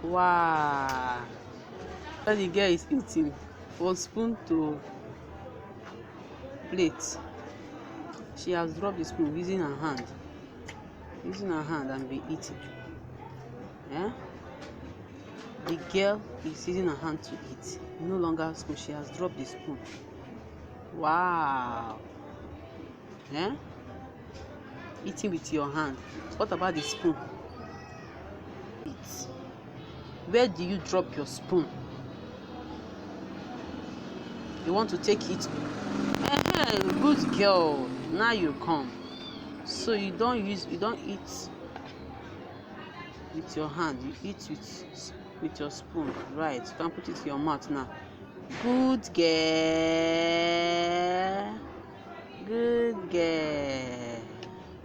Wow. When the girl is eating from spoon to plate, she has dropped the spoon using her hand and be eating. Yeah, the girl is using her hand to eat, no longer spoon. She has dropped the spoon. Wow. Yeah, eating with your hand. What about the spoon? Eat. Where do you drop your spoon? You want to take it? Good girl. Now you come. So you don't eat with your hand. You eat with your spoon. Right. You can put it in your mouth now. Good girl. Good girl.